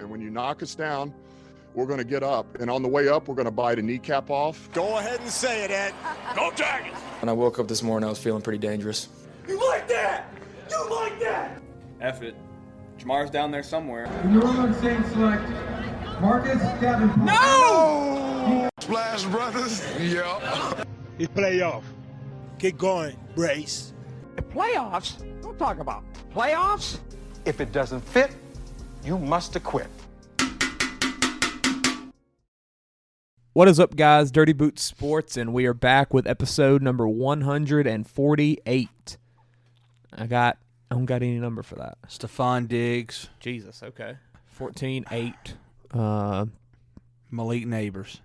And when you knock us down, we're going to get up. And on the way up, we're going to bite a kneecap off. Go ahead and say it, Ed. Go Tigers! When I woke up this morning, I was feeling pretty dangerous. You like that? You like that? F it. Jamar's down there somewhere. In the room, saying select Marcus Davenport. No! Splash Brothers. Yeah. It's playoff. Keep going, Brace. Playoffs? Don't talk about playoffs. If it doesn't fit, you must acquit. What is up, guys? Dirty Boots Sports, and we are back with episode number 148. I don't got any number for that. Stephon Diggs. Jesus, okay. 14-8. Malik Neighbors.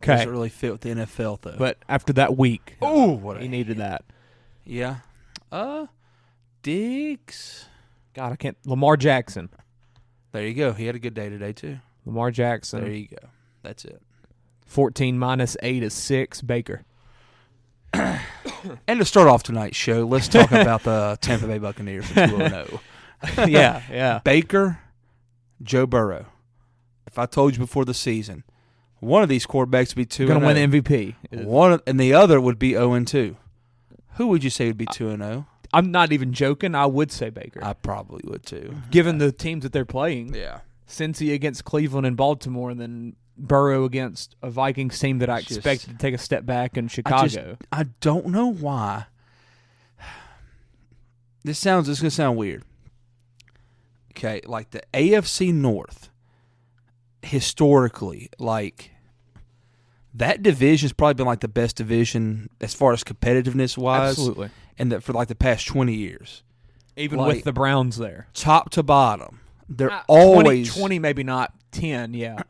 Okay. Doesn't really fit with the NFL, though. But after that week, he needed that. Yeah. Diggs. God, I can't. Lamar Jackson. There you go. He had a good day today, too. Lamar Jackson. There you go. That's it. 14 minus 8 is 6. Baker. And to start off tonight's show, let's talk about the Tampa Bay Buccaneers at 2-0. Yeah. Baker, Joe Burrow. If I told you before the season, one of these quarterbacks would be 2-0. Going to win the MVP. And the other would be 0-2. Who would you say would be 2-0? I'm not even joking. I would say Baker. I probably would, too. Given the teams that they're playing. Yeah. Cincy against Cleveland and Baltimore, and then Burrow against a Vikings team that I expected to take a step back in Chicago. I don't know why. This is going to sound weird. Okay, like the AFC North, historically, like that division's probably been like the best division as far as competitiveness wise. Absolutely. And for like the past 20 years. Even like, with the Browns there. Top to bottom. They're always 20, maybe not 10, yeah.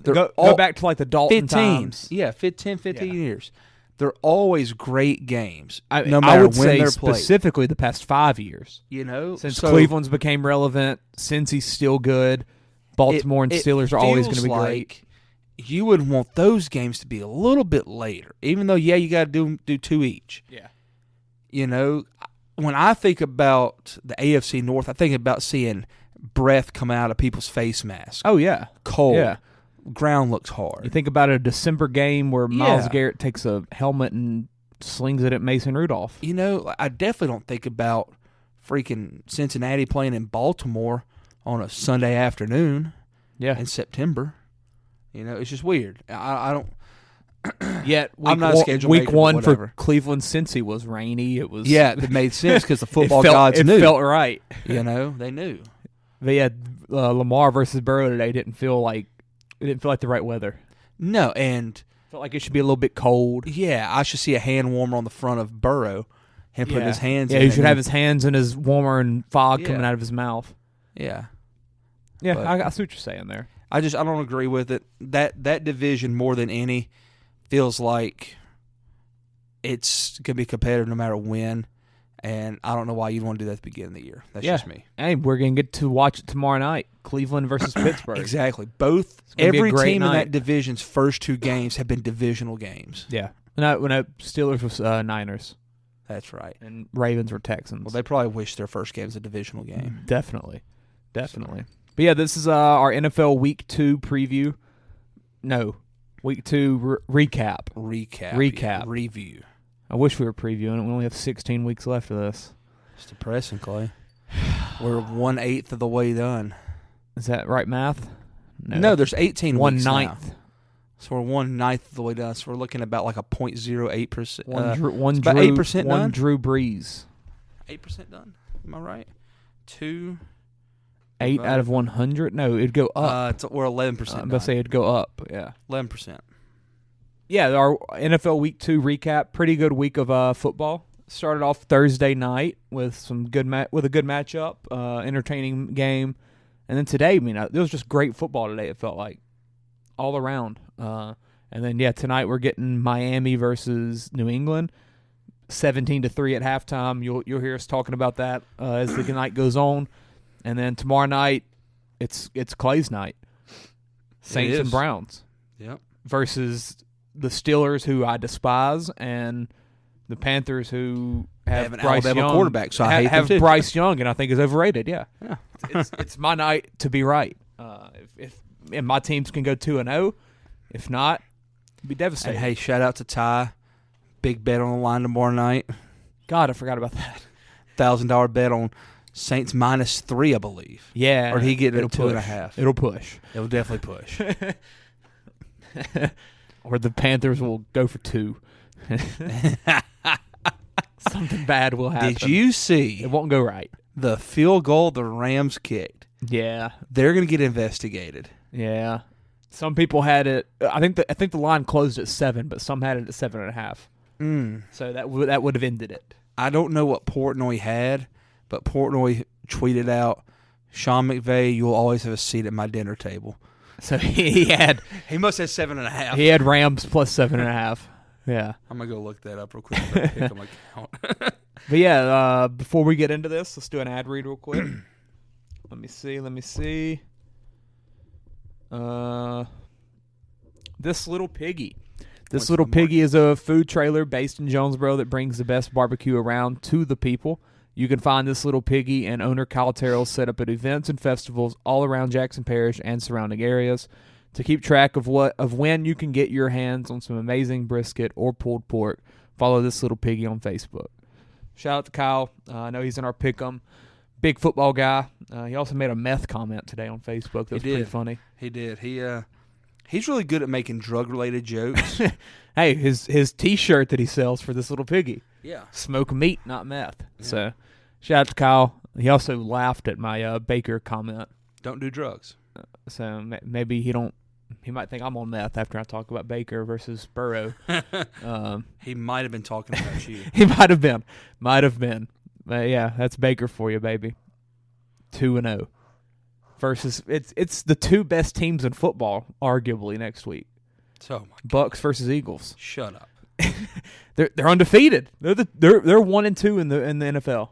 Go back to like the Dalton 15 times. Yeah, 15 years. They're always great games. No matter I would when say they're specifically the past 5 years. You know, since Cleveland's became relevant, Cincy's still good. Baltimore and Steelers are always going to be great. You would want those games to be a little bit later, even though you got to do two each. Yeah. You know, when I think about the AFC North, I think about seeing breath come out of people's face masks. Oh yeah, cold. Yeah. Ground looks hard. You think about a December game where Myles Garrett takes a helmet and slings it at Mason Rudolph. You know, I definitely don't think about freaking Cincinnati playing in Baltimore on a Sunday afternoon in September. You know, it's just weird. I don't. Yet I'm not a schedule week maker, one for Cleveland Cincy was rainy. It was it made sense because the football gods knew. It felt right. You know, they knew. But Lamar versus Burrow today didn't feel like the right weather. No, and felt like it should be a little bit cold. Yeah, I should see a hand warmer on the front of Burrow and putting his hands in. Yeah, he should have his hands in his warmer and fog coming out of his mouth. Yeah. Yeah, but I see what you're saying there. I don't agree with it. That division more than any feels like it's going to be competitive no matter when, and I don't know why you'd want to do that at the beginning of the year. That's just me. Hey, we're going to get to watch it tomorrow night, Cleveland versus Pittsburgh. Exactly. Every team in that division's first two games have been divisional games. Yeah. When Steelers was Niners. That's right. And Ravens were Texans. Well, they probably wish their first game was a divisional game. Definitely. But yeah, this is our NFL Week 2 preview. No, Week 2 recap. Review. I wish we were previewing it. We only have 16 weeks left of this. It's depressing, Clay. We're 1/8 of the way done. Is that right math? No, there's 18 weeks now. 1/9. So we're 1/9 of the way done. So we're looking about like a 0.08%. About 8% done. One Drew Brees. 8% done. Am I right? 2. 8 out of 100? No, it'd go up. We're 11%. I'm about to say it'd go up. Yeah, 11%. Yeah, our NFL Week 2 recap. Pretty good week of football. Started off Thursday night with a good matchup, entertaining game, and then today, it was just great football today. It felt like all around. And then tonight we're getting Miami versus New England, 17-3 at halftime. You'll hear us talking about that as the night goes on. And then tomorrow night, it's Clay's night. Saints and Browns. Yep. Versus the Steelers, wwho I despise, and the Panthers, who have an Bryce Alabama Young, quarterback, so I hate them too. Bryce Young, and I think is overrated. Yeah. Yeah. It's my night to be right. If and my teams can go 2-0, if not, it'd be devastating. And hey, shout out to Ty. Big bet on the line tomorrow night. God, I forgot about that. $1,000 bet on Saints -3, I believe. Yeah. Or did he get it at push. 2.5? It'll push. It'll definitely push. Or the Panthers will go for 2. Something bad will happen. Did you see? It won't go right. The field goal the Rams kicked. Yeah. They're going to get investigated. Yeah. Some people had it. I think the line closed at 7, but some had it at 7.5. So that would have ended it. I don't know what Portnoy had, but Portnoy tweeted out, "Sean McVay, you'll always have a seat at my dinner table." So he had. He must have 7.5. He had Rams plus 7.5. Yeah. I'm gonna go look that up real quick. Pick on my count. But yeah, before we get into this, let's do an ad read real quick. Let me see. This Little Piggy. This Little Piggy is a food trailer based in Jonesboro that brings the best barbecue around to the people. You can find This Little Piggy and owner Kyle Terrell set up at events and festivals all around Jackson Parish and surrounding areas. To keep track of when you can get your hands on some amazing brisket or pulled pork, follow This Little Piggy on Facebook. Shout out to Kyle. I know he's in our Pick'em. Big football guy. He also made a meth comment today on Facebook. That was pretty funny. He did. He's really good at making drug-related jokes. Hey, his T-shirt that he sells for This Little Piggy. Yeah. Smoke meat, not meth. Yeah. So, shout out to Kyle. He also laughed at my Baker comment. Don't do drugs. So maybe he might think I'm on meth after I talk about Baker versus Burrow. He might have been talking about you. He might have been. Yeah, that's Baker for you, baby. 2-0 versus it's the two best teams in football, arguably next week. So Bucks versus Eagles. Shut up. They're undefeated. They're 1-2 in the NFL.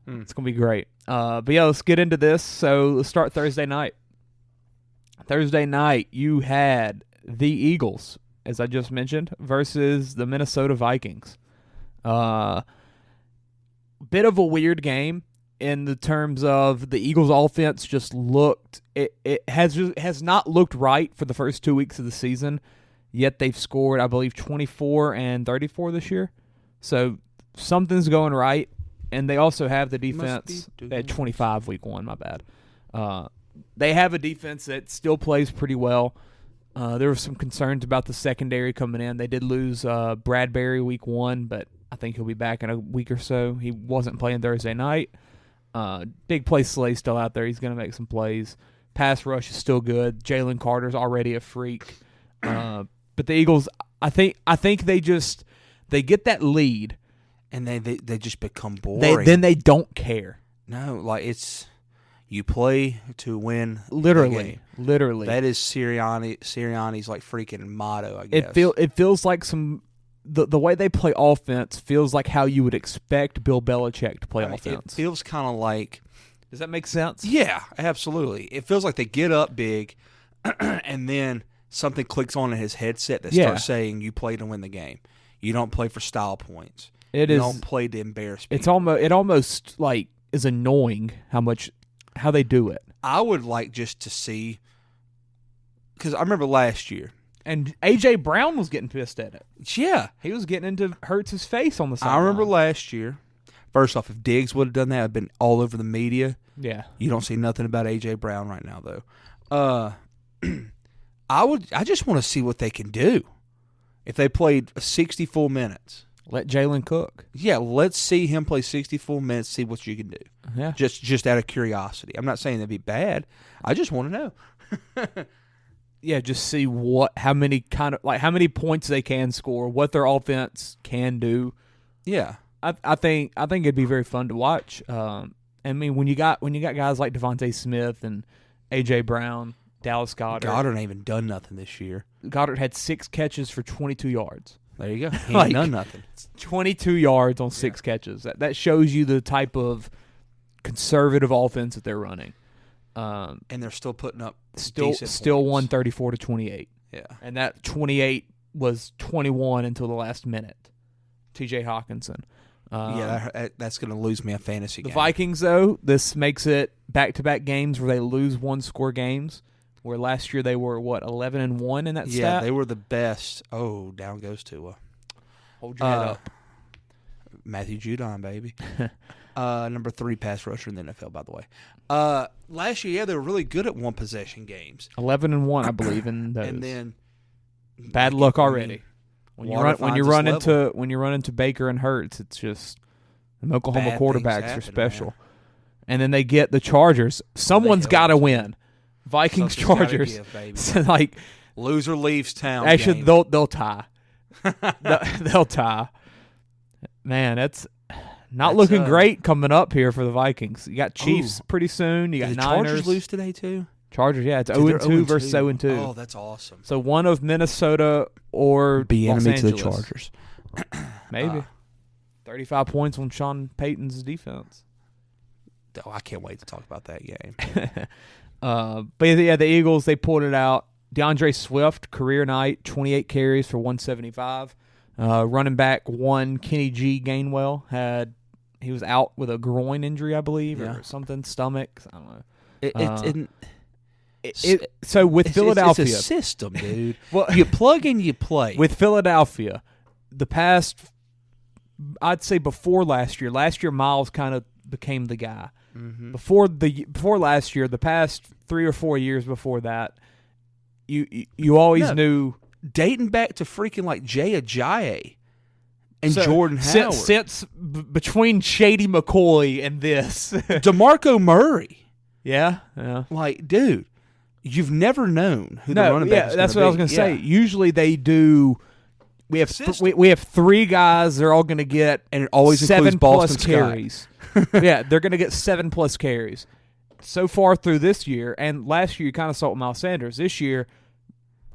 It's gonna be great. But yeah, let's get into this. So let's start Thursday night. Thursday night, you had the Eagles, as I just mentioned, versus the Minnesota Vikings. Bit of a weird game in the terms of the Eagles' offense just looked. It has not looked right for the first 2 weeks of the season. Yet they've scored, I believe, 24 and 34 this year. So something's going right. And they also have the defense at 25 week 1, my bad. They have a defense that still plays pretty well. There were some concerns about the secondary coming in. They did lose Bradbury week 1, but I think he'll be back in a week or so. He wasn't playing Thursday night. Big play Slay still out there. He's going to make some plays. Pass rush is still good. Jalen Carter's already a freak. But the Eagles, I think they get that lead. And they just become boring. Then they don't care. No, like it's you play to win. Literally. That is Sirianni's like freaking motto, I guess. It feels like the way they play offense feels like how you would expect Bill Belichick to play offense. It feels kind of like. Does that make sense? Yeah, absolutely. It feels like they get up big, and then something clicks on in his headset that starts saying you play to win the game. You don't play for style points. You don't play to embarrass people. It almost like is annoying how they do it. I would like just to see, because I remember last year. And A.J. Brown was getting pissed at it. Yeah. He was getting into Hurts' face on the sideline. I remember last year. First off, if Diggs would have done that, it would have been all over the media. Yeah. You don't see nothing about A.J. Brown right now, though. I just want to see what they can do. If they played 60 full minutes. Let Jalen cook. Yeah, let's see him play 60 full minutes, see what you can do. Yeah. Just out of curiosity. I'm not saying that'd be bad. I just want to know. Yeah, just see how many points they can score, what their offense can do. Yeah. I think it'd be very fun to watch. I mean, when you got guys like Devontae Smith and A.J. Brown, Dallas Goedert. Goddard ain't even done nothing this year. Goddard had 6 catches for 22 yards. There you go. He ain't done nothing. 22 yards on 6 catches. That shows you the type of conservative offense that they're running. And they're still putting up still points. won 34-28. Yeah. And that 28 was 21 until the last minute. T.J. Hawkinson. That's going to lose me a fantasy game. The Vikings, though, this makes it back-to-back games where they lose one-score games, where last year they were, 11-1 in that stat? Yeah, they were the best. Oh, down goes Tua. Hold your head up. Matthew Judon, baby. Number 3 pass rusher in the NFL, by the way. Last year, they were really good at one-possession games. 11-1, I believe, in those. And then bad luck already. When you run into Baker and Hurts, it's just the Oklahoma Bad quarterbacks are special. Man. And then they get the Chargers. Someone's got to win. Vikings, Chargers. So, like, loser leaves town. Actually, they'll tie. They'll tie. Man, that's looking great coming up here for the Vikings. You got Chiefs pretty soon. You got Did the Niners. Chargers lose today too? Chargers, yeah, it's 0-2 versus 0-2. Oh, that's awesome. So one of Minnesota or be Los enemy to Angeles. the Chargers. Maybe 35 points on Sean Payton's defense. Oh, I can't wait to talk about that game. But yeah, the Eagles, they pulled it out. DeAndre Swift, career night, 28 carries for 175. Running back one, Kenny G. Gainwell, he was out with a groin injury, I believe, or something, stomach. I don't know. So with Philadelphia, it's a system, dude. Well, you plug and you play. With Philadelphia, the past, I'd say before last year Miles kind of became the guy. Mm-hmm. Before last year, the past 3 or 4 years before that, you always knew. Dating back to freaking like Jay Ajayi and Jordan Howard. Since between Shady McCoy and this. DeMarco Murray. Yeah. Like, dude, you've never known who the running back is. That's what I was going to say. Usually they do. We have 3 guys. They're all going to get, and it always 7+ carries. Yeah, they're going to get 7+ carries. So far through this year, and last year you kind of saw it with Miles Sanders. This year,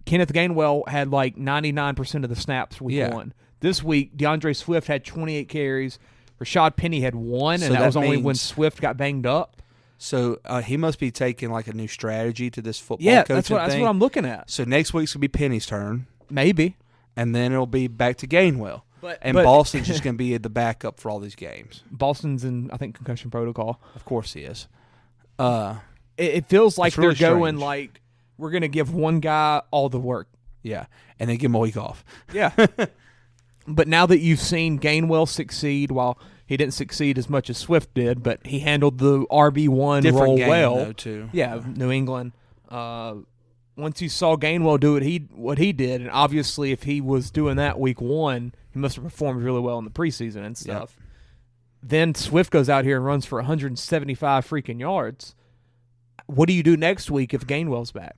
Kenneth Gainwell had like 99% of the snaps week 1. This week, DeAndre Swift had 28 carries. Rashad Penny had 1, and that was only when Swift got banged up. So he must be taking like a new strategy to this football coaching that's what I'm looking at. So next week's going to be Penny's turn. Maybe. And then it'll be back to Gainwell. But Boston's just going to be the backup for all these games. Boston's in, I think, concussion protocol. Of course he is. It feels like really they're going strange. like, we're going to give one guy all the work. Yeah, and then give him a week off. Yeah. But now that you've seen Gainwell succeed, while he didn't succeed as much as Swift did, but he handled the RB1 Different role game, well. Though, too. Yeah, New England. Once you saw Gainwell do what he did, and obviously if he was doing that week 1, he must have performed really well in the preseason and stuff. Yep. Then Swift goes out here and runs for 175 freaking yards. What do you do next week if Gainwell's back?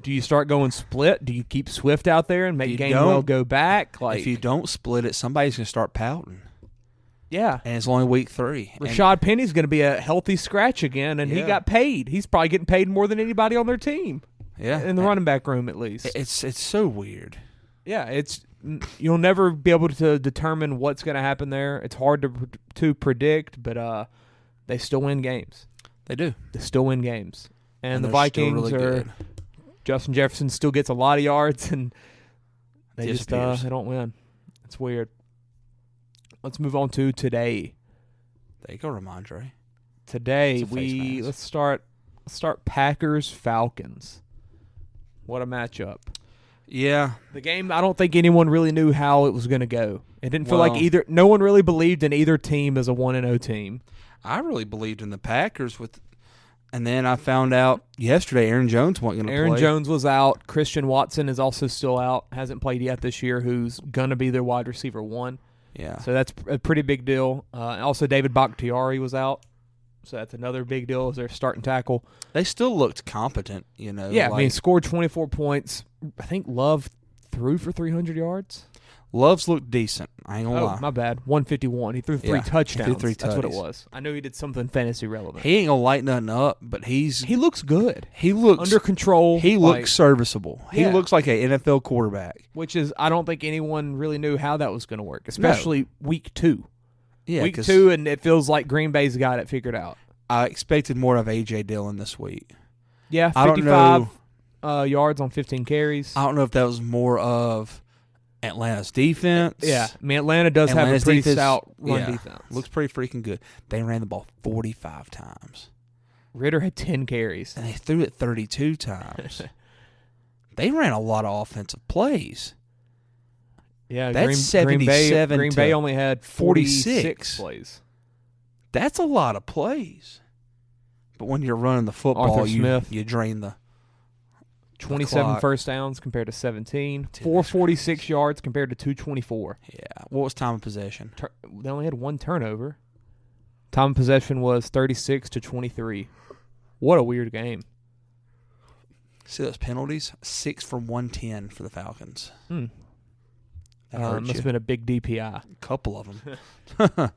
Do you start going split? Do you keep Swift out there and make Gainwell go back? Like, if you don't split it, somebody's going to start pouting. Yeah. And it's only week 3. Rashad Penny's going to be a healthy scratch again, and he got paid. He's probably getting paid more than anybody on their team. Yeah. In the running back room, at least. It's so weird. Yeah, you'll never be able to determine what's going to happen there. It's hard to predict, but they still win games. They do. They still win games. And the Vikings Vikings really are good. Justin Jefferson still gets a lot of yards, and they Disappears. they don't win. It's weird. Let's move on to today. There you go, Ramondre. Today let's start Packers Falcons. What a matchup. Yeah. The game, I don't think anyone really knew how it was going to go. It didn't feel like no one really believed in either team as a 1-0 team. I really believed in the Packers and then I found out yesterday Aaron Jones wasn't going to play. Aaron Jones was out. Christian Watson is also still out. Hasn't played yet this year, who's going to be their wide receiver 1. Yeah. So that's a pretty big deal. Also, David Bakhtiari was out. So that's another big deal as their starting tackle. They still looked competent, you know. Yeah, I mean, scored 24 points. I think Love threw for 300 yards. Love's looked decent. I ain't gonna lie. My bad. 151. He threw 3 touchdowns. He threw 3 That's what it tutties. was. I knew he did something fantasy relevant. He ain't gonna light nothing up, but he looks good. He looks under control. He looks serviceable. He Yeah. looks like an NFL quarterback. Which is, I don't think anyone really knew how that was going to work, especially week 2. Yeah, week 2, and it feels like Green Bay's got it figured out. I expected more of A.J. Dillon this week. Yeah, 55 yards on 15 carries. I don't know if that was more of Atlanta's defense. Yeah, I mean, Atlanta does have a pretty stout run defense. Looks pretty freaking good. They ran the ball 45 times. Ritter had 10 carries. And they threw it 32 times. They ran a lot of offensive plays. Yeah, that's 77 Green Bay only had 46 plays. That's a lot of plays. But when you're running the football, you drain the 27 first downs compared to 17. 446 yards compared to 224. Yeah. What was time of possession? They only had one turnover. Time of possession was 36-23. What a weird game. See those penalties? 6 for 110 for the Falcons. Must have been a big DPI. A couple of them.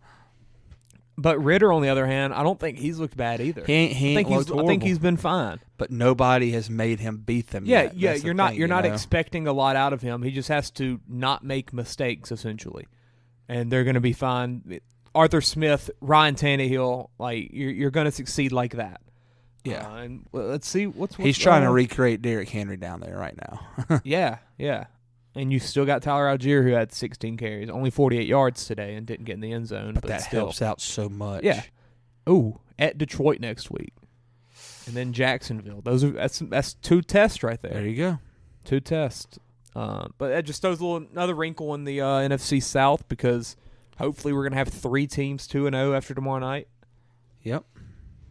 But Ritter, on the other hand, I don't think he's looked bad either. I think he's been fine. But nobody has made him beat them yet. Yeah, you're not expecting a lot out of him. He just has to not make mistakes, essentially. And they're going to be fine. Arthur Smith, Ryan Tannehill, like you're going to succeed like that. Yeah. And let's see what's he's trying to recreate Derrick Henry down there right now. Yeah. And you still got Tyler Algier, who had 16 carries, only 48 yards today, and didn't get in the end zone. But that still helps out so much. Yeah. Ooh, at Detroit next week, and then Jacksonville. That's 2 tests right there. There you go. 2 tests. But that just throws another wrinkle in the NFC South, because hopefully we're gonna have 3 teams 2-0 after tomorrow night. Yep.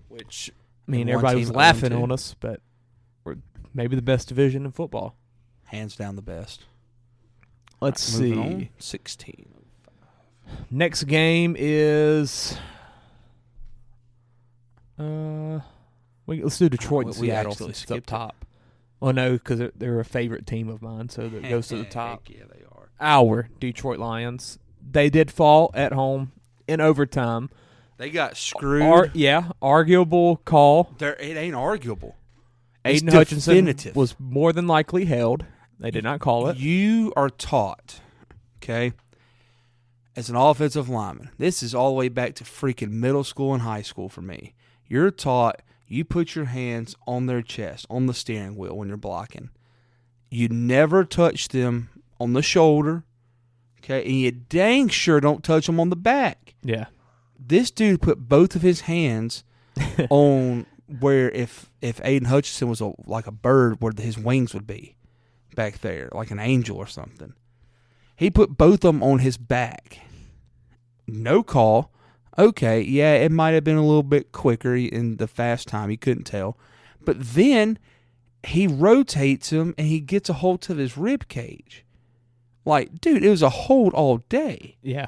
Which everybody was laughing on us, but we're maybe the best division in football. Hands down the best. Let's see. On. 16. Next game is let's do Detroit and Seattle since it's up top. Well, no, because they're a favorite team of mine, so it goes to the top. Yeah, they are. Our Detroit Lions. They did fall at home in overtime. They got screwed. Arguable call. It ain't arguable. Aiden Hutchinson was more than likely held. They did not call it. You are taught, okay, as an offensive lineman. This is all the way back to freaking middle school and high school for me. You're taught you put your hands on their chest, on the steering wheel when you're blocking. You never touch them on the shoulder, okay, and you dang sure don't touch them on the back. Yeah. This dude put both of his hands on where if Aiden Hutchinson was like a bird, where his wings would be. Back there, like an angel or something. He put both of them on his back. No call. Okay, yeah, it might have been a little bit quicker in the fast time. You couldn't tell. But then he rotates him and he gets a hold of his rib cage. Like, dude, it was a hold all day. Yeah.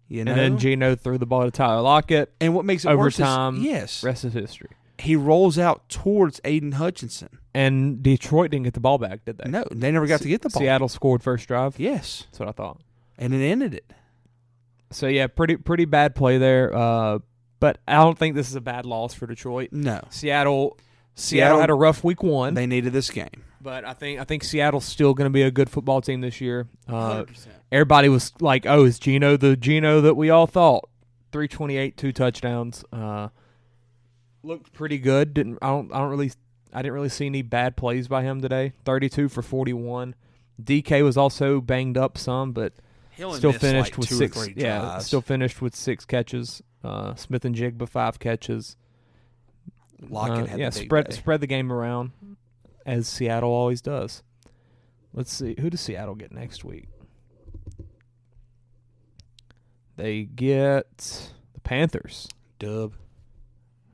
You know? And then Geno threw the ball to Tyler Lockett. And what makes it overtime, worse is, yes, rest of history. He rolls out towards Aiden Hutchinson. And Detroit didn't get the ball back, did they? No, they never got to get the ball. Seattle scored first drive? Yes. That's what I thought. And it ended it. So, yeah, pretty bad play there. But I don't think this is a bad loss for Detroit. No. Seattle had a rough week 1. They needed this game. But I think Seattle's still going to be a good football team this year. 100%. Everybody was like, oh, is Geno the Geno that we all thought? 328, 2 touchdowns. Looked pretty good. I didn't really see any bad plays by him today. 32 for 41. DK was also banged up some, but still finished with 6. Yeah, still finished with 6 catches. Smith and Jigba 5 catches. Lockett had the big day. Spread the game around, as Seattle always does. Let's see, who does Seattle get next week? They get the Panthers. Dub.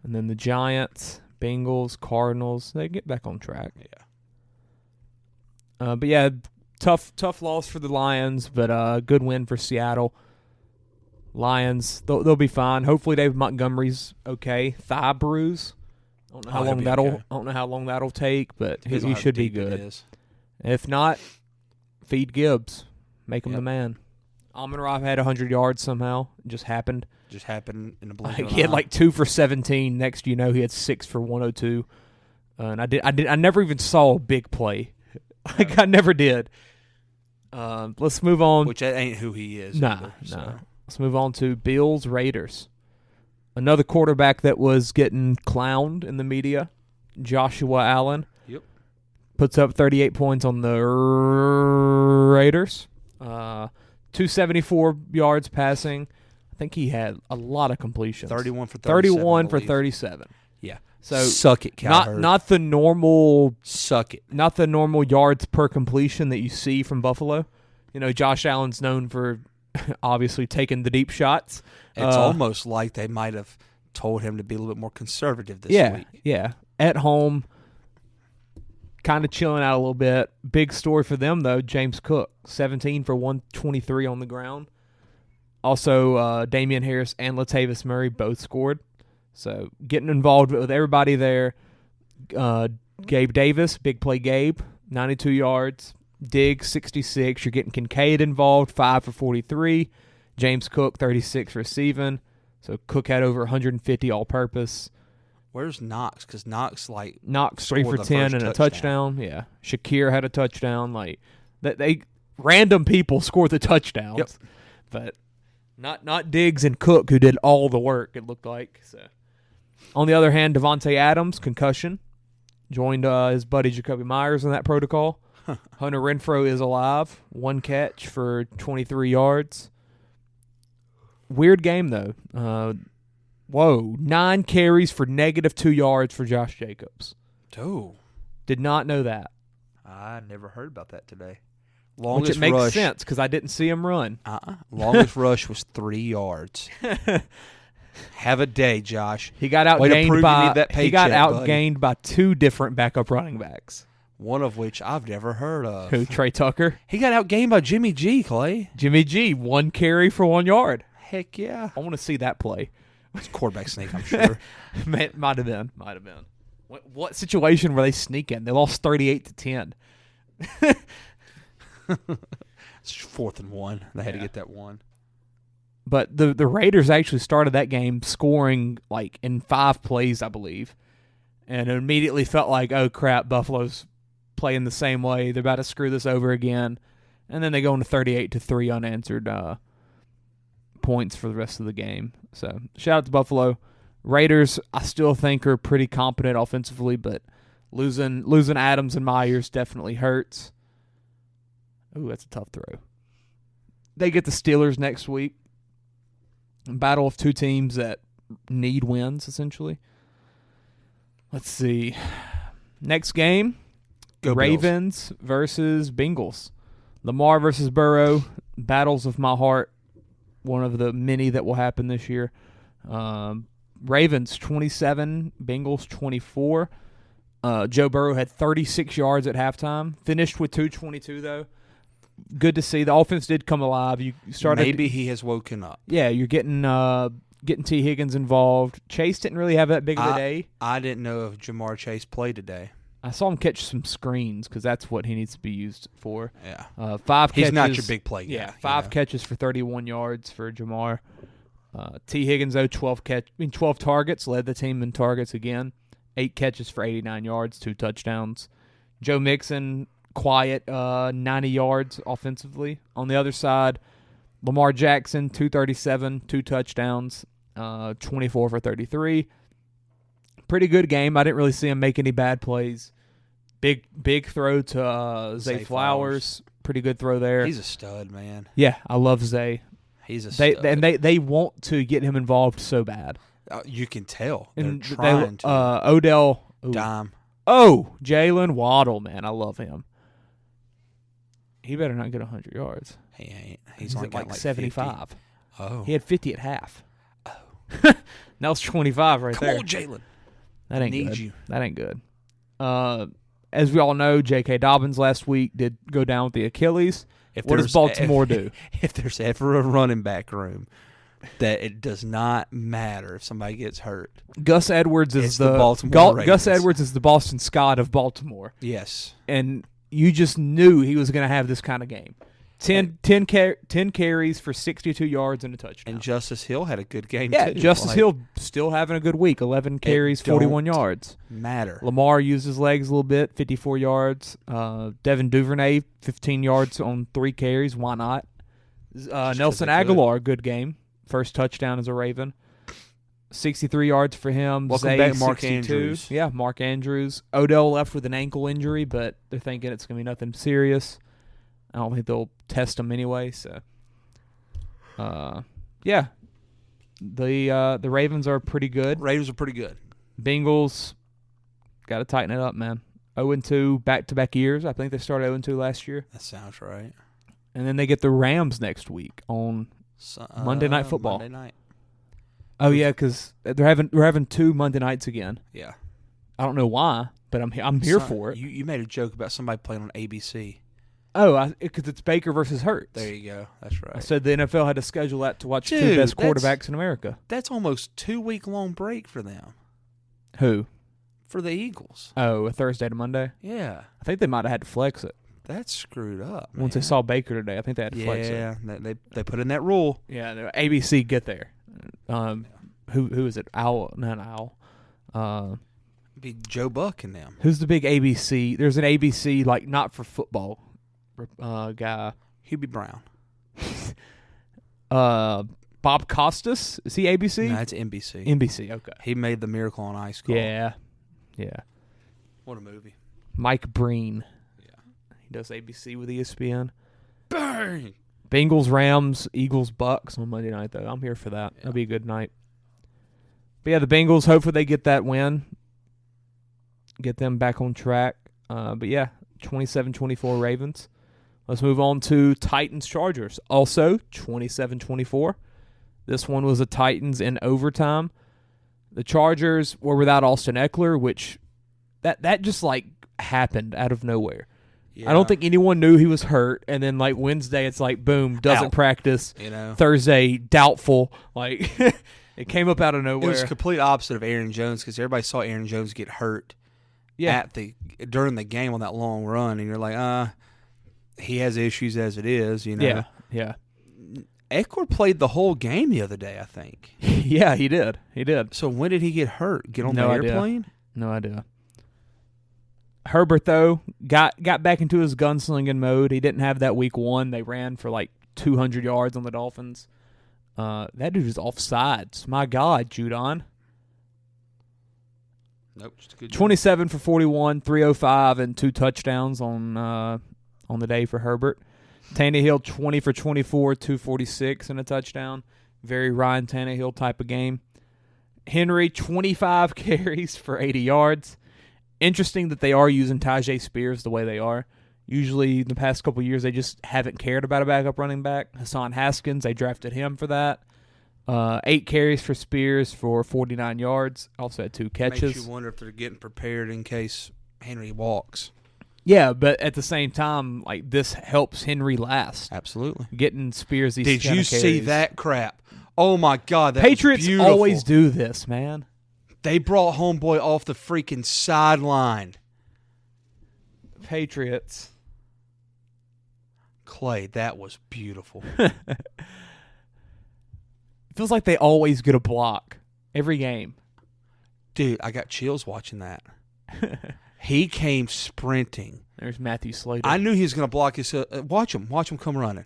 And then the Giants, Bengals, Cardinals. They get back on track. Yeah. But yeah, tough loss for the Lions, but good win for Seattle. Lions, they'll be fine. Hopefully David Montgomery's okay. Thigh bruise. I don't know how long that'll take, but he should be good. If not, feed Gibbs. Make him the man. Amon-Ra had 100 yards somehow. It just happened. In a blink of an He had eye. like 2 for 17. Next, he had 6 for 102. And I never even saw a big play. I never did. Let's move on. Which that ain't who he is. Nah. Let's move on to Bills Raiders. Another quarterback that was getting clowned in the media, Joshua Allen. Yep. Puts up 38 points on the Raiders. 274 yards passing. I think he had a lot of completions. 31 for 37. 31 for 37. Yeah. So suck it, Cowherd. Not the normal suck it. Not the normal yards per completion that you see from Buffalo. You know, Josh Allen's known for obviously taking the deep shots. It's almost like they might have told him to be a little bit more conservative this week. Yeah. At home, kind of chilling out a little bit. Big story for them, though, James Cook, 17 for 123 on the ground. Also, Damian Harris and Latavius Murray both scored. So getting involved with everybody there. Gabe Davis, big play Gabe, 92 yards. Diggs, 66. You're getting Kincaid involved, 5 for 43. James Cook, 36 receiving. So Cook had over 150 all-purpose. Where's Knox? Because Knox 3 for 10 and a touchdown. Yeah. Shakir had a touchdown. They random people scored the touchdowns. Yep. But not Diggs and Cook who did all the work, it looked like. So on the other hand, Devontae Adams, concussion, joined his buddy Jacoby Myers in that protocol. Hunter Renfrow is alive. 1 catch for 23 yards. Weird game, though. 9 carries for -2 yards for Josh Jacobs. Oh. Did not know that. I never heard about that today. Which it makes sense because I didn't see him run. Longest rush was 3 yards. Have a day, Josh. He got outgained by 2 different backup running backs. One of which I've never heard of. Who, Trey Tucker? He got outgained by Jimmy G, Clay. Jimmy G, 1 carry for 1 yard. Heck yeah. I want to see that play. It's quarterback sneak, I'm sure. Might have been. What situation were they sneaking? They lost 38-10. It's 4th and 1. They had to get that one. But the Raiders actually started that game scoring in 5 plays, I believe. And it immediately felt like, oh, crap, Buffalo's playing the same way. They're about to screw this over again. And then they go into 38-3 unanswered points for the rest of the game. So shout out to Buffalo. Raiders, I still think, are pretty competent offensively, but losing Adams and Myers definitely hurts. Ooh, that's a tough throw. They get the Steelers next week. Battle of 2 teams that need wins, essentially. Let's see. Next game, Go Ravens versus Bengals. Lamar versus Burrow, battles of my heart. One of the many that will happen this year. Ravens 27, Bengals 24. Joe Burrow had 36 yards at halftime. Finished with 222 though. Good to see. The offense did come alive. You started. Maybe he has woken up. Yeah, you're getting T. Higgins involved. Chase didn't really have that big of a day. I didn't know if Jamar Chase played today. I saw him catch some screens because that's what he needs to be used for. Yeah. 5 catches. He's not your big play guy. Yeah, 5 catches for 31 yards for Jamar. T. Higgins, though, 12 targets, led the team in targets again. 8 catches for 89 yards, 2 touchdowns. Joe Mixon, quiet, 90 yards offensively. On the other side, Lamar Jackson, 237, 2 touchdowns, 24 for 33. Pretty good game. I didn't really see him make any bad plays. Big throw to Zay Flowers. Pretty good throw there. He's a stud, man. Yeah, I love Zay. He's a stud. They want to get him involved so bad. You can tell. And they're trying to. Odell. Dime. Oh, Jalen Waddle, man. I love him. He better not get 100 yards. He ain't. He's only got 75. 50. Oh. He had 50 at half. Oh. That was 25 right there. Come on, Jalen. That ain't Need good. you. That ain't good. As we all know, J.K. Dobbins last week did go down with the Achilles. What does Baltimore do? If there's ever a running back room that it does not matter if somebody gets hurt. Gus Edwards is the Baltimore Ravens. Gus Edwards is the Boston Scott of Baltimore. Yes. And you just knew he was going to have this kind of game. 10 carries for 62 yards and a touchdown. And Justice Hill had a good game, too. too. Justice Hill still having a good week. 11 carries, 41 yards. Matter. Lamar used his legs a little bit, 54 yards. Devin Duvernay, 15 yards on 3 carries. Why not? Nelson Aguilar, good game. First touchdown as a Raven. 63 yards for him. Welcome back, Mark Andrews. Yeah, Mark Andrews. Odell left with an ankle injury, but they're thinking it's going to be nothing serious. I don't think they'll test him anyway. So, yeah, the Ravens are pretty good. Ravens are pretty good. Bengals got to tighten it up, man. 0-2 back-to-back years. I think they started 0-2 last year. That sounds right. And then they get the Rams next week on Monday Night Football. Monday night. Oh yeah, because we're having 2 Monday nights again. Yeah. I don't know why, but I'm here for it. You made a joke about somebody playing on ABC. Oh, because it's Baker versus Hurts. There you go. That's right. I said the NFL had to schedule that to watch 2 Dude, best quarterbacks in America. That's almost 2-week-long break for them. Who? For the Eagles. Oh, a Thursday to Monday? Yeah. I think they might have had to flex it. That's screwed up, man. Once they saw Baker today, I think they had to flex it. Yeah, they put in that rule. Yeah, ABC, get there. Who is it? Owl? Not Owl. Be Joe Buck and them. Who's the big ABC? There's an ABC, like, not for football guy. Hubie Brown. Bob Costas? Is he ABC? No, it's NBC. NBC, okay. He made the Miracle on Ice call. Yeah. What a movie. Mike Breen. Yeah. He does ABC with ESPN. Bang! Bengals, Rams, Eagles, Bucks on Monday night, though. I'm here for that. Yeah. That'll be a good night. But, yeah, the Bengals, hopefully they get that win. Get them back on track. But, yeah, 27-24 Ravens. Let's move on to Titans-Chargers. Also, 27-24. This one was the Titans in overtime. The Chargers were without Austin Eckler, which that just, like, happened out of nowhere. Yeah. I don't think anyone knew he was hurt, and then, like, Wednesday it's like, boom, doesn't practice. You know? Thursday, doubtful. Like, it came up out of nowhere. It was the complete opposite of Aaron Jones because everybody saw Aaron Jones get hurt during the game on that long run, and you're like, he has issues as it is, you know. Yeah. Eckler played the whole game the other day, I think. Yeah, he did. So when did he get hurt? Get on the airplane? No idea. Herbert, though, got back into his gunslinging mode. He didn't have that week 1. They ran for like 200 yards on the Dolphins. That dude is offsides. My God, Judon. Nope, just a good 27 for 41, 305, and 2 touchdowns on the day for Herbert. Tannehill, 20 for 24, 246 and a touchdown. Very Ryan Tannehill type of game. Henry, 25 carries for 80 yards. Interesting that they are using Tajay Spears the way they are. Usually, in the past couple of years, they just haven't cared about a backup running back. Hassan Haskins, they drafted him for that. 8 carries for Spears for 49 yards. Also had 2 catches. Makes you wonder if they're getting prepared in case Henry walks. Yeah, but at the same time, like, this helps Henry last. Absolutely. Getting Spears these Did you carries. see that crap? Oh, my God, that Patriots was beautiful. always do this, man. They brought homeboy off the freaking sideline. Patriots. Clay, that was beautiful. Feels like they always get a block every game. Dude, I got chills watching that. He came sprinting. There's Matthew Slater. I knew he was going to block his. Watch him come running.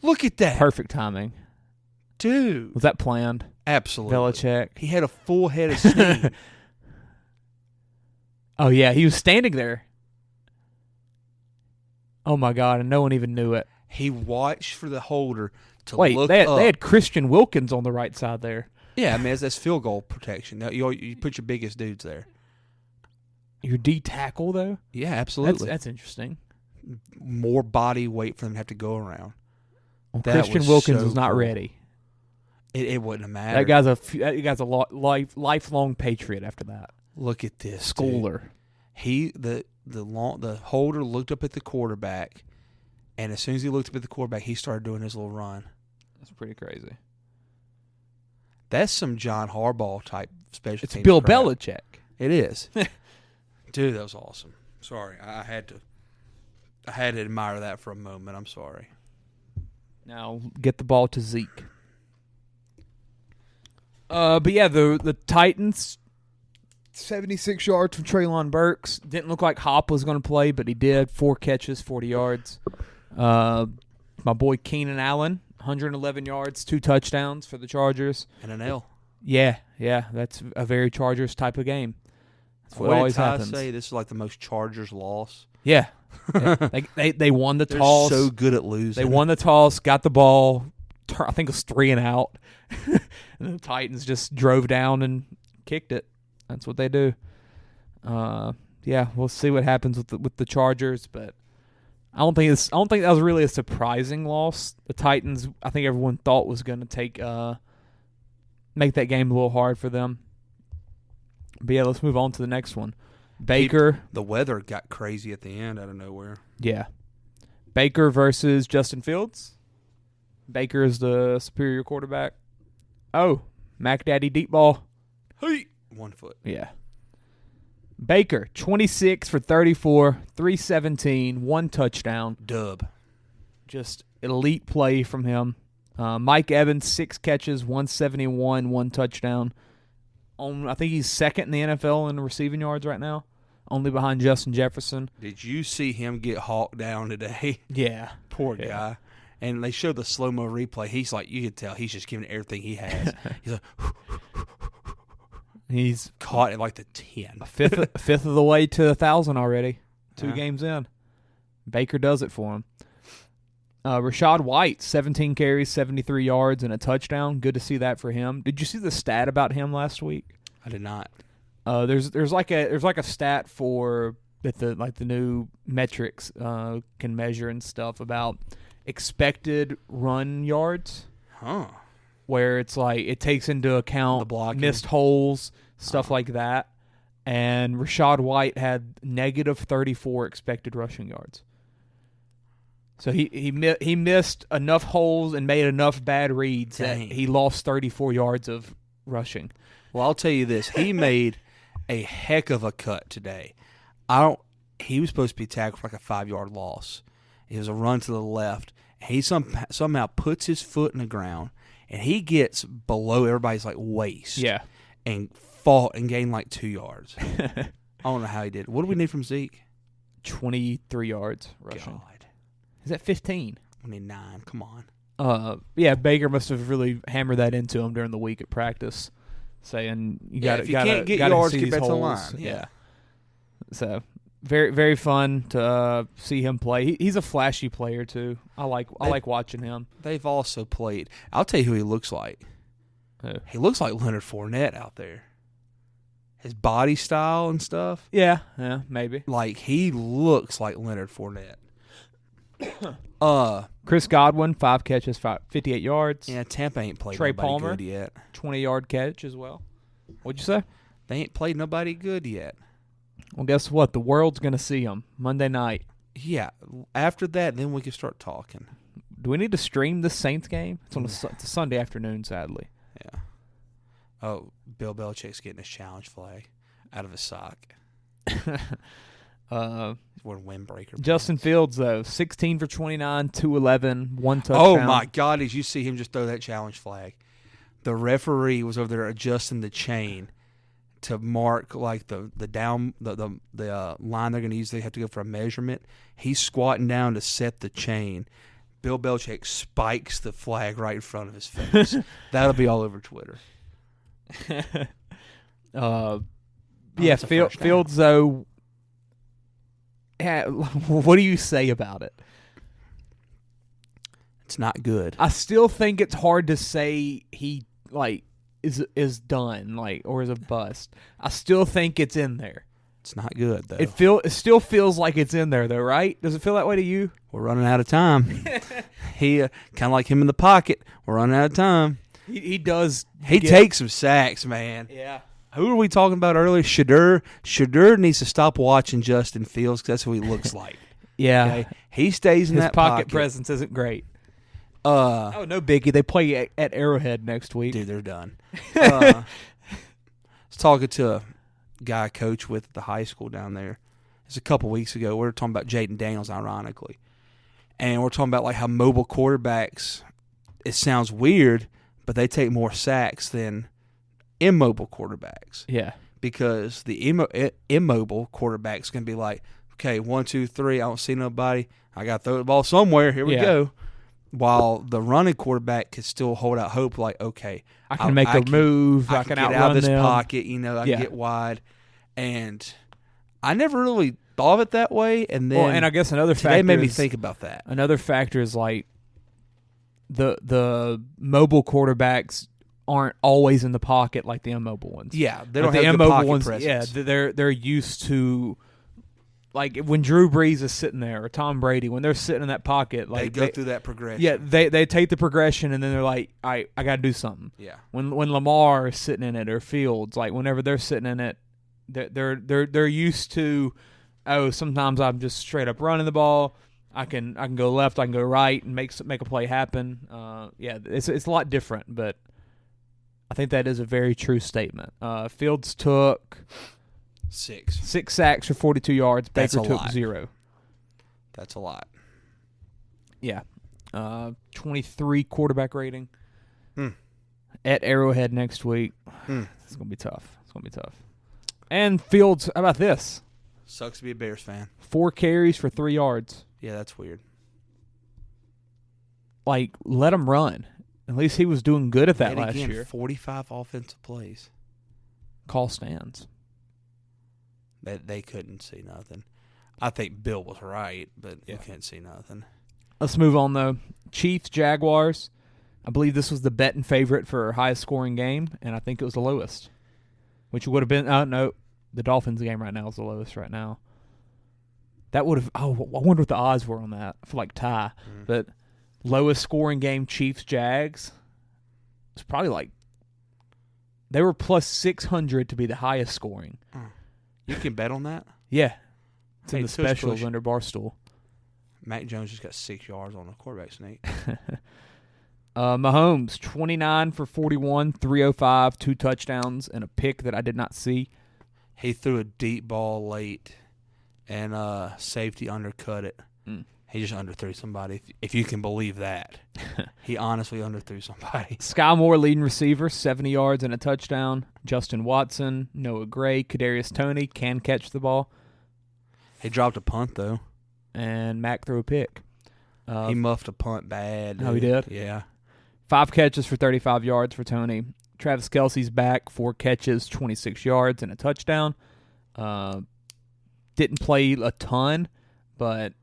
Look at that. Perfect timing. Dude. Was that planned? Absolutely. Belichick. He had a full head of steam. Oh, yeah. He was standing there. Oh, my God. And no one even knew it. He watched for the holder to look up. They had Christian Wilkins on the right side there. Yeah, I mean, that's field goal protection. You put your biggest dudes there. Your D tackle, though? Yeah, absolutely. That's interesting. More body weight for them to have to go around. Well, Christian Wilkins was not ready. It wouldn't have mattered. That guy's a lifelong Patriot after that. Look at this Schooler. Dude. The holder looked up at the quarterback, and as soon as he looked up at the quarterback, he started doing his little run. That's pretty crazy. That's some John Harbaugh type special teams. It's Bill crap. Belichick. It is. Dude, that was awesome. Sorry, I had to admire that for a moment. I'm sorry. Now get the ball to Zeke. But yeah, the Titans, 76 yards from Treylon Burks. Didn't look like Hop was going to play, but he did. 4 catches, 40 yards. My boy Keenan Allen, 111 yards, 2 touchdowns for the Chargers. And an L. Yeah, that's a very Chargers type of game. That's what always happens. Say this is like the most Chargers loss. Yeah. They won the toss. So good at losing. They won the toss, got the ball. I think it was 3 and out. And the Titans just drove down and kicked it. That's what they do. Yeah, we'll see what happens with the Chargers, but I don't think that was really a surprising loss. The Titans, I think everyone thought was going to make that game a little hard for them. But yeah, let's move on to the next one. Baker. The weather got crazy at the end out of nowhere. Yeah. Baker versus Justin Fields. Baker is the superior quarterback. Oh, Mac Daddy deep ball. Hey, 1 foot. Yeah. Baker, 26 for 34, 317, 1 touchdown. Dub. Just elite play from him. Mike Evans, 6 catches, 171, 1 touchdown. I think he's second in the NFL in receiving yards right now, only behind Justin Jefferson. Did you see him get hawked down today? Yeah. Poor guy. And they showed the slow-mo replay. He's like, you could tell he's just giving everything he has. He's like, he's caught at like the 10. A fifth of the way to 1,000 already. 2 games in. Baker does it for him. Rachaad White, 17 carries, 73 yards, and a touchdown. Good to see that for him. Did you see the stat about him last week? I did not. There's like a stat for that the new metrics can measure and stuff about expected run yards. Huh. Where it's like it takes into account missed holes, stuff like that. And Rachaad White had negative 34 expected rushing yards. So he missed enough holes and made enough bad reads that he lost 34 yards of rushing. Well, I'll tell you this. He made a heck of a cut today. He was supposed to be tackled for like a 5-yard loss. It was a run to the left. He somehow puts his foot in the ground, and he gets below everybody's like waist. Yeah. And fought and gained like 2 yards. I don't know how he did it. What do we need from Zeke? 23 yards rushing. God. Is that 15? We need 9. Come on. Yeah, Baker must have really hammered that into him during the week at practice, saying you got to get yards, get back to the line. Yeah. So very very fun to see him play. He's a flashy player too. I like watching him. They've also played. I'll tell you who he looks like. Who? He looks like Leonard Fournette out there. His body style and stuff. Yeah, maybe. Like he looks like Leonard Fournette. Chris Godwin, 5 catches, 58 yards. Yeah, Tampa ain't played Trey nobody Palmer, good yet. 20-yard catch as well. What'd you say? They ain't played nobody good yet. Well, guess what? The world's going to see them Monday night. Yeah, after that, then we can start talking. Do we need to stream the Saints game? It's on it's a Sunday afternoon, sadly. Yeah. Oh, Bill Belichick's getting his challenge flag out of his sock. We're windbreaker. Justin Fields, though, 16 for 29, 211, 1 touchdown. Oh, my God. Did you see him just throw that challenge flag? The referee was over there adjusting the chain to mark like the line they're going to use. They have to go for a measurement. He's squatting down to set the chain. Bill Belichick spikes the flag right in front of his face. That'll be all over Twitter. Yeah, Fields, though, what do you say about it? It's not good. I still think it's hard to say he is done or is a bust. I still think it's in there. It's not good though. It still feels like it's in there though, right? Does it feel that way to you? We're running out of time. He kind of like him in the pocket. We're running out of time. He does. He takes some sacks, man. Yeah. Who were we talking about earlier? Shadur. Shadur needs to stop watching Justin Fields because that's who he looks like. Yeah. Okay? He stays in His that pocket presence isn't great. Oh, no biggie. They play at Arrowhead next week. Dude, they're done. I was talking to a guy I coach with at the high school down there. It's a couple weeks ago. We were talking about Jaden Daniels, ironically. And we're talking about like how mobile quarterbacks, it sounds weird, but they take more sacks than immobile quarterbacks. Yeah. Because the immobile quarterback's going to be like, okay, 1, 2, 3, I don't see nobody. I got to throw the ball somewhere. Here we go. While the running quarterback could still hold out hope, like, okay, I can make a move. I can get outrun out of this them. pocket. I can get wide. And I never really thought of it that way. And then and I guess another today factor made me is- think about that. Another factor is like the mobile quarterbacks aren't always in the pocket like the immobile ones. Yeah, they don't Like have the good immobile pocket ones. presence. Yeah, they're used to like when Drew Brees is sitting there or Tom Brady when they're sitting in that pocket. Like they go through that progression. Yeah, they take the progression and then they're like, I got to do something. Yeah. When Lamar is sitting in it or Fields, like whenever they're sitting in it, they're used to. Oh, sometimes I'm just straight up running the ball. I can go left, I can go right, and make a play happen. Yeah, it's a lot different, but I think that is a very true statement. Fields took 6 sacks for 42 yards. That's Baker a took lot. 0. That's a lot. Yeah, 23 quarterback rating. Hmm. At Arrowhead next week. Hmm. It's gonna be tough. And Fields, how about this? Sucks to be a Bears fan. 4 carries for 3 yards. Yeah, that's weird. Like, let him run. At least he was doing good at that And last again, year. 45 offensive plays. Call stands. They couldn't see nothing. I think Bill was right, but you couldn't see nothing. Let's move on, though. Chiefs, Jaguars. I believe this was the betting favorite for highest scoring game, and I think it was the lowest. Which would have been, no, the Dolphins game right now is the lowest right now. That would have, I wonder what the odds were on that. I feel like tie. But lowest scoring game, Chiefs, Jags. It's probably like, they were plus 600 to be the highest scoring. You can bet on that? Yeah. It's in Hey, the tush specials push. under Barstool. Mac Jones just got 6 yards on the quarterback sneak. Mahomes, 29 for 41, 305, 2 touchdowns, and a pick that I did not see. He threw a deep ball late, and safety undercut it. He just underthrew somebody, if you can believe that. He honestly underthrew somebody. Sky Moore, leading receiver, 70 yards and a touchdown. Justin Watson, Noah Gray, Kadarius Toney can catch the ball. He dropped a punt, though. And Mac threw a pick. He muffed a punt bad. Oh, he dude. did? Yeah. 5 catches for 35 yards for Toney. Travis Kelce's back, 4 catches, 26 yards, and a touchdown. Didn't play a ton, but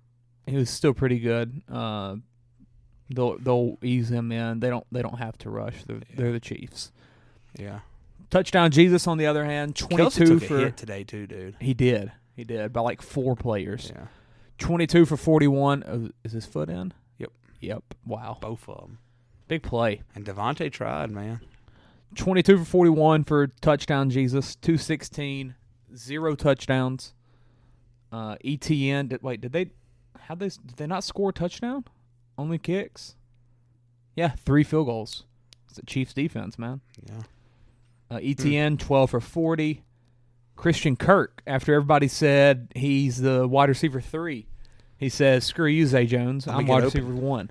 he was still pretty good. They'll ease him in. They don't have to rush. They're the Chiefs. Yeah. Touchdown Jesus on the other hand, 22 Kelce took for a hit today too, dude. He did by like 4 players. Yeah. 22 for 41. Oh, is his foot in? Yep. Wow. Both of them. Big play. And Devontae tried, man. 22 for 41 for touchdown Jesus. 216, 0 touchdowns. ETN. Did they not score a touchdown? Only kicks. Yeah, 3 field goals. It's the Chiefs defense, man. Yeah. ETN 12 for 40. Christian Kirk, after everybody said he's the wide receiver 3, he says, "Screw you, Zay Jones. I'm wide receiver 1."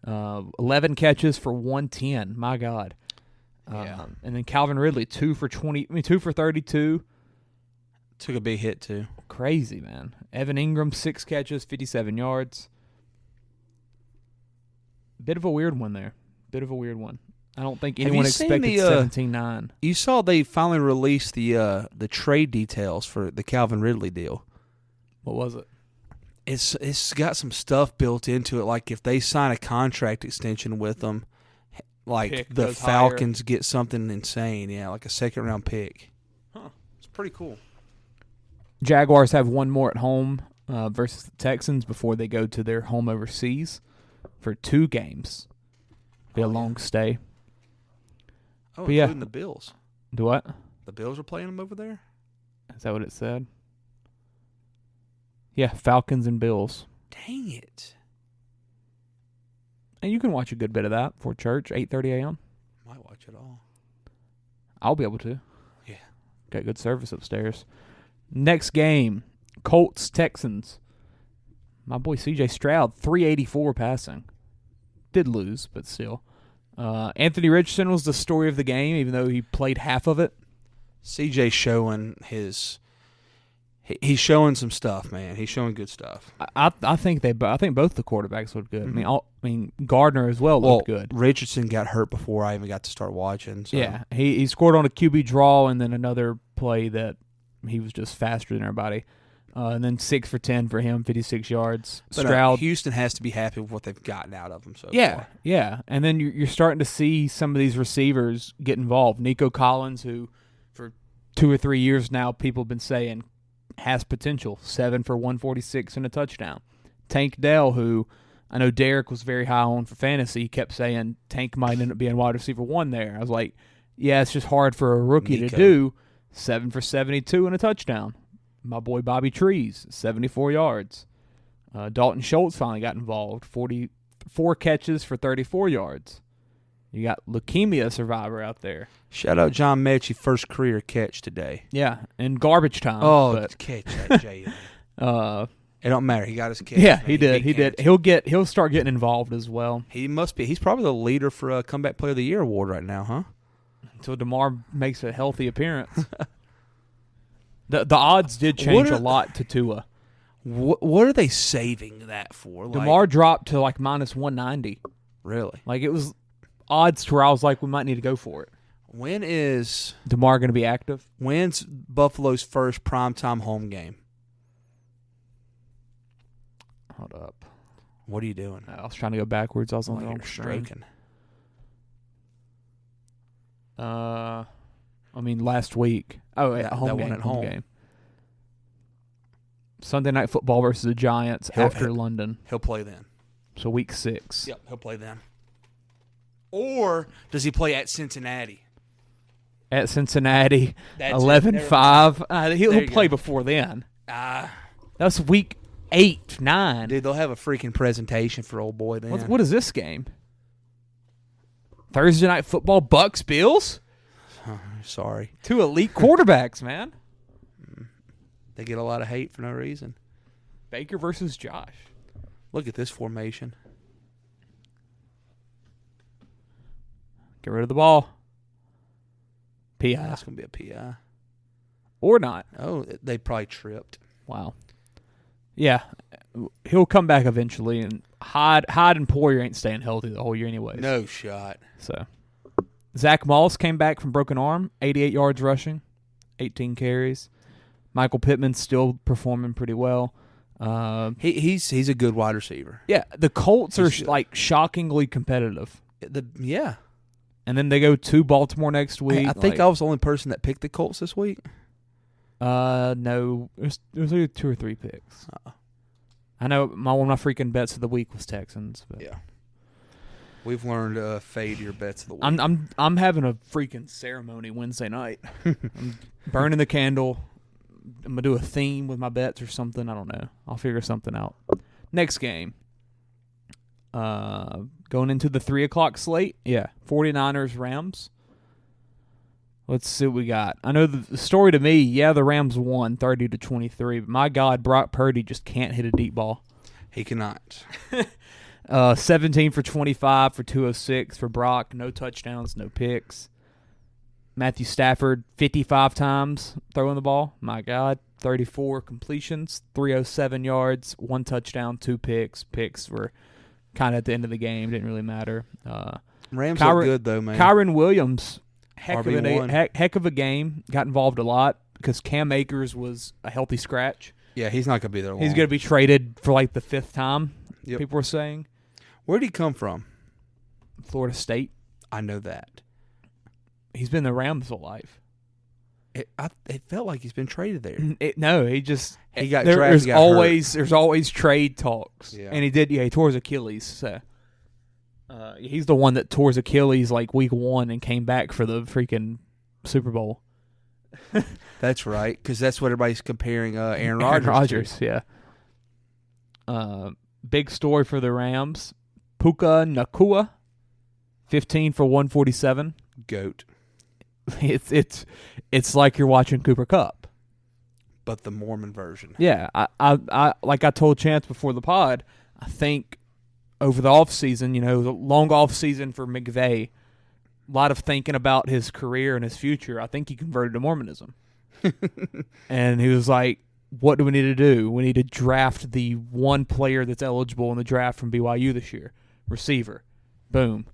11 catches for 110. My God. Yeah. And then Calvin Ridley 2 for 32. Took a big hit too. Crazy, man. Evan Ingram 6 catches, 57 yards. Bit of a weird one there. I don't think anyone expected 17-9. You saw they finally released the trade details for the Calvin Ridley deal. What was it? It's got some stuff built into it, like if they sign a contract extension with them, like Pick the goes Falcons get something insane, like a 2nd-round pick. Huh. It's pretty cool. Jaguars have one more at home versus the Texans before they go to their home overseas for 2 games. Be a long stay. Oh, But yeah. including the Bills. Do what? The Bills are playing them over there? Is that what it said? Yeah, Falcons and Bills. Dang it. And you can watch a good bit of that for church, 8:30 a.m. Might watch it all. I'll be able to. Yeah. Got good service upstairs. Next game, Colts, Texans. My boy C.J. Stroud, 384 passing. Did lose, but still. Anthony Richardson was the story of the game, even though he played half of it. CJ showing he's showing some stuff, man. He's showing good stuff. I think both the quarterbacks looked good. I mean Gardner as well looked good. Richardson got hurt before I even got to start watching. So. Yeah, he scored on a QB draw and then another play that he was just faster than everybody. And then 6 for 10 for him, 56 yards. But, Stroud. Houston has to be happy with what they've gotten out of him so Yeah, far. yeah. And then you're starting to see some of these receivers get involved. Nico Collins, who for 2 or 3 years now people have been saying has potential, 7 for 146 and a touchdown. Tank Dell, who I know Derek was very high on for fantasy, he kept saying Tank might end up being wide receiver 1 there. I was like, yeah, it's just hard for a rookie to do. 7 for 72 and a touchdown. My boy Bobby Trees, 74 yards. Dalton Schultz finally got involved, 44 catches for 34 yards. You got leukemia survivor out there. Shout out John Mechie, first career catch today. Yeah, in garbage time. Oh, but, catch that J. It don't matter. He got his catch. Yeah, he did. He did. He'll start getting involved as well. He must be. He's probably the leader for a Comeback Player of the Year award right now, huh? Until DeMar makes a healthy appearance. The odds did change a lot to Tua. What are they saving that for? DeMar dropped to like minus 190. Really? Like it was odds to where I was like, we might need to go for it. When is DeMar going to be active? When's Buffalo's first primetime home game? Hold up. What are you doing? I was trying to go backwards. I was on the wrong screen. Stroking. I mean, last week. Oh, That home one game. at home. Game. Sunday Night Football versus the Giants after London. He'll play then. So week 6. Yep, he'll play then. Or does he play at Cincinnati? At Cincinnati, That's 11-5. He'll play before then. That's week 8, 9. Dude, they'll have a freaking presentation for old boy then. What is this game? Thursday Night Football, Bucks, Bills? Sorry. 2 elite quarterbacks, man. They get a lot of hate for no reason. Baker versus Josh. Look at this formation. Get rid of the ball. PI. That's going to be a PI. Or not. Oh, they probably tripped. Wow. Yeah. He'll come back eventually, and Hyde and Poyer ain't staying healthy the whole year anyways. No shot. So, Zach Moss came back from broken arm, 88 yards rushing, 18 carries. Michael Pittman's still performing pretty well. He's a good wide receiver. Yeah, the Colts are shockingly competitive. Yeah. And then they go to Baltimore next week. I think I was the only person that picked the Colts this week. No, it was either 2 or 3 picks. I know one of my freaking bets of the week was Texans. But. Yeah. We've learned fade your bets of the week. I'm having a freaking ceremony Wednesday night. I'm burning the candle. I'm gonna do a theme with my bets or something. I don't know. I'll figure something out. Next game. Going into the 3:00 slate. Yeah, 49ers Rams. Let's see what we got. I know the story to me. Yeah, the Rams won 30-23. But my God, Brock Purdy just can't hit a deep ball. He cannot. 17 for 25 for 206 for Brock. No touchdowns, no picks. Matthew Stafford, 55 times throwing the ball. My God, 34 completions, 307 yards, 1 touchdown, 2 picks. Picks were kind of at the end of the game. Didn't really matter. Rams look good, though, man. Kyron Williams, heck RB1. of a game. Got involved a lot because Cam Akers was a healthy scratch. Yeah, he's not going to be there long. He's going to be traded for like the 5th time, people were saying. Where did he come from? Florida State. I know that. He's been the Rams whole life. It felt like he's been traded there. He got There's drafted. always trade talks, and he did. Yeah, he tore his Achilles. So he's the one that tore his Achilles like week 1 and came back for the freaking Super Bowl. That's right, because that's what everybody's comparing Aaron Rodgers to. Yeah. Big story for the Rams. Puka Nacua, 15 for 147. GOAT. It's like you're watching Cooper Kupp, but the Mormon version. Yeah, I like I told Chance before the pod. I think over the off season, the long off season for McVay, a lot of thinking about his career and his future. I think he converted to Mormonism, and he was like, "What do we need to do? We need to draft the one player that's eligible in the draft from BYU this year, receiver. Boom,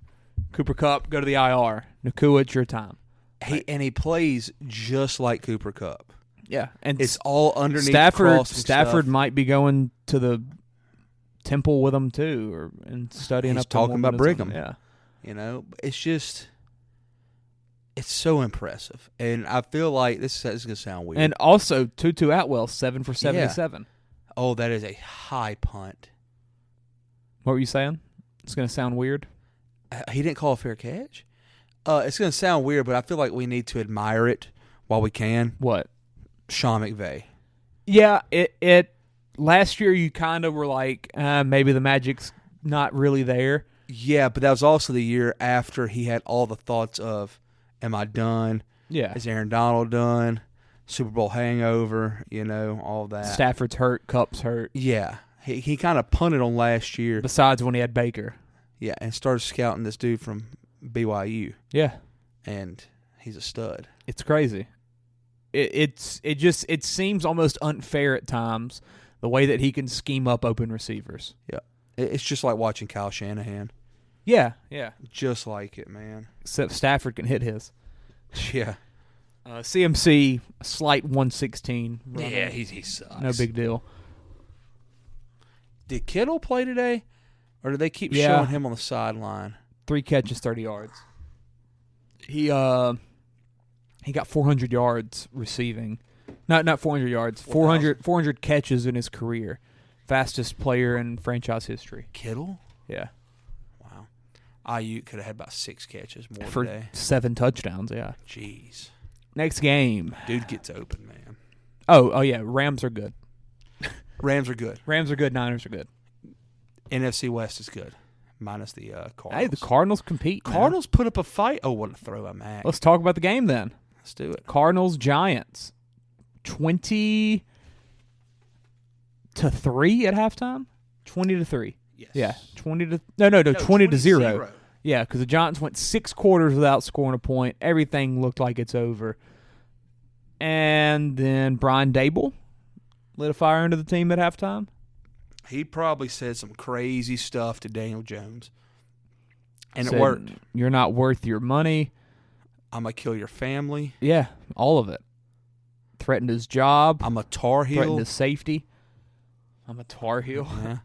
Cooper Kupp, go to the IR. Nacua, it's your time." He plays just like Cooper Kupp. Yeah, and It's all underneath Stafford stuff. might be going to the temple with them too, and studying He's up on talking about Mormonism. Brigham. Yeah, You know, it's just, it's so impressive. And I feel like this is going to sound weird. and also Tutu Atwell 7 for 77. Oh, that is a high punt. What were you saying? It's going to sound weird. He didn't call a fair catch? It's going to sound weird, but I feel like we need to admire it while we can. What? Sean McVay. Yeah, it last year you kind of were like, maybe the magic's not really there. Yeah, but that was also the year after he had all the thoughts of, am I done? Yeah. Is Aaron Donald done? Super Bowl hangover, you know, all that. Stafford's hurt, Kupp's hurt. Yeah. He kind of punted on last year. Besides when he had Baker. Yeah, and started scouting this dude from BYU. Yeah. And he's a stud. It's crazy. It seems almost unfair at times the way that he can scheme up open receivers. Yeah. It's just like watching Kyle Shanahan. Yeah, yeah. Just like it, man. Except Stafford can hit his. Yeah. CMC, a slight 116. running. Yeah, he sucks. No big deal. Did Kittle play today? Or do they keep Yeah. showing him on the sideline? 3 catches, 30 yards. He got 400 yards receiving. Not 400 yards. 400 catches in his career. Fastest player in franchise history. Kittle? Yeah. Wow. Ayuk could have had about 6 catches more For today. 7 touchdowns, yeah. Jeez. Next game. Dude gets open, man. Oh yeah. Rams are good. Rams are good. Rams are good. Niners are good. NFC West is good. Minus the Cardinals. Hey, the Cardinals compete. man. Cardinals put up a fight. Oh, what a throw by Mac. Let's talk about the game then. Let's do it. Cardinals Giants. 20-3 at halftime. 20-3. Yes. Yeah. 20-0. Yeah, because the Giants went 6 quarters without scoring a point. Everything looked like it's over. And then Brian Dable lit a fire under the team at halftime. He probably said some crazy stuff to Daniel Jones. And Said, it worked. You're not worth your money. I'm going to kill your family. Yeah, all of it. Threatened his job. I'm a Tar Heel. Threatened his safety. I'm a Tar Heel. Yeah.